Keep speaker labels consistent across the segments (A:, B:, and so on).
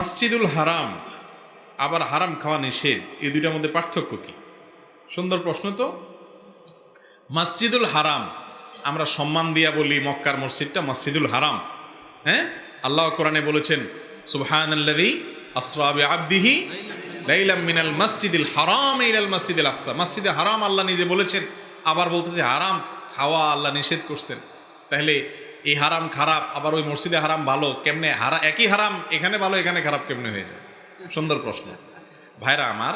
A: মসজিদুল হারাম আবার হারাম খাওয়া নিষেধ, এই দুইটার মধ্যে পার্থক্য কি? সুন্দর প্রশ্ন তো। মসজিদুল হারাম আমরা সম্মান দিয়া বলি, মক্কার মসজিদটা মসজিদুল হারাম। হ্যাঁ, আল্লাহ কোরআনে বলেছেন সুবহানাল্লাযী আসরা বিআবদিহি লাইলাম মিনাল মসজিদিল হারাম ইলাল মসজিদিল আকসা। মসজিদে হারাম আল্লাহ নিজে বলেছেন, আবার বলতেছে হারাম খাওয়া আল্লাহ নিষেধ করছেন। তাহলে এই হারাম খারাপ, আবার ওই মসজিদে হারাম ভালো কেমনে? একই হারাম এখানে ভালো এখানে খারাপ কেমনে হয়ে যায়? সুন্দর প্রশ্ন। ভাইরা আমার,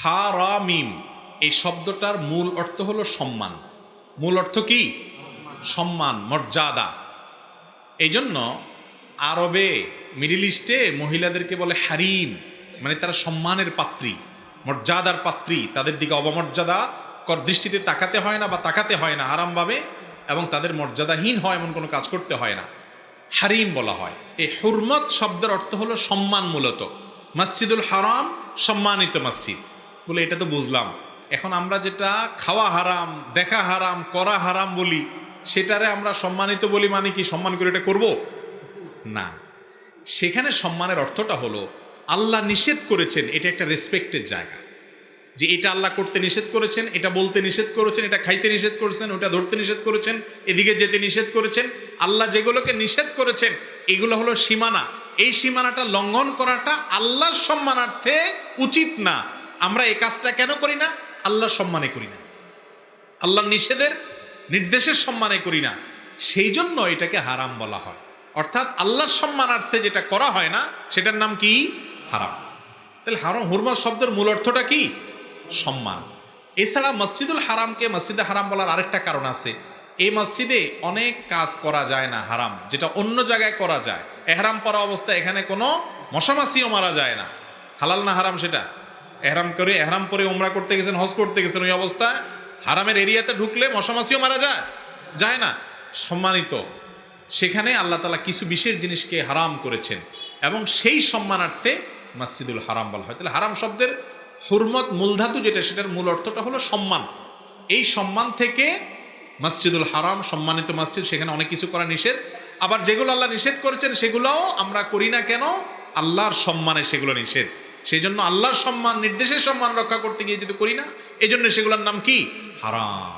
A: হারামিম এই শব্দটার মূল অর্থ হলো সম্মান। মূল অর্থ কি? সম্মান, মর্যাদা। এই জন্য আরবে, মিডিল ইস্টে মহিলাদেরকে বলে হারিম, মানে তারা সম্মানের পাত্রী, মর্যাদার পাত্রী। তাদের দিকে অবমর্যাদা কর দৃষ্টিতে তাকাতে হয় না, বা তাকাতে হয় না হারামভাবে, এবং তাদের মর্যাদাহীন হয় এমন কোনো কাজ করতে হয় না, হারিম বলা হয়। এই হুরমত শব্দের অর্থ হলো সম্মান। মূলত মসজিদুল হারাম সম্মানিত মসজিদ বলে, এটা তো বুঝলাম। এখন আমরা যেটা খাওয়া হারাম, দেখা হারাম, করা হারাম বলি, সেটারে আমরা সম্মানিত বলি, মানে কি সম্মান করে এটা করব না। সেখানে সম্মানের অর্থটা হলো আল্লাহ নিষেধ করেছেন, এটা একটা রেসপেক্টের জায়গা, যে এটা আল্লাহ করতে নিষেধ করেছেন, এটা বলতে নিষেধ করেছেন, এটা খাইতে নিষেধ করেছেন, ওটা ধরতে নিষেধ করেছেন, এদিকে যেতে নিষেধ করেছেন। আল্লাহ যেগুলোকে নিষেধ করেছেন এগুলো হলো সীমানা। এই সীমানাটা লঙ্ঘন করাটা আল্লাহর সম্মানার্থে উচিত না। আমরা এই কাজটা কেন করি না? আল্লাহর সম্মানে করি না, আল্লাহর নিষেধের নির্দেশের সম্মানে করি না, সেই জন্য এটাকে হারাম বলা হয়। অর্থাৎ আল্লাহর সম্মানার্থে যেটা করা হয় না সেটার নাম কি? হারাম। তাহলে হারাম, হুরমত শব্দের মূল অর্থটা কি? সম্মান। এছাড়া মসজিদুল হারামকে মসজিদে হারাম বলার আরেকটা কারণ আছে। এই মসজিদে অনেক কাজ করা যায় না হারাম, যেটা অন্য জায়গায় করা যায়। এহরাম পরা অবস্থায় এখানে কোনো মশামাছিও মারা যায় না। হালাল না হারাম সেটা? এহরাম পরে উমরা করতে গেছেন, হজ করতে গেছেন, ওই অবস্থায় হারামের এরিয়াতে ঢুকলে মশামাছিও মারা যায় না। সম্মানিত সেখানে আল্লাহ তাআলা কিছু বিশেষ জিনিসকে হারাম করেছেন, এবং সেই সম্মানার্থে মসজিদুল হারাম বলা হয়। তাহলে হারাম শব্দের হুরমত মূলধাতু যেটা, সেটার মূল অর্থটা হলো সম্মান। এই সম্মান থেকে মসজিদুল হারাম সম্মানিত মসজিদ, সেখানে অনেক কিছু করা নিষেধ। আবার যেগুলো আল্লাহ নিষেধ করেছেন সেগুলোও আমরা করি না কেন? আল্লাহর সম্মানে সেগুলো নিষেধ। সেই জন্য আল্লাহর সম্মান, নির্দেশের সম্মান রক্ষা করতে গিয়ে যদি করি না, এই জন্য সেগুলোর নাম কি? হারাম।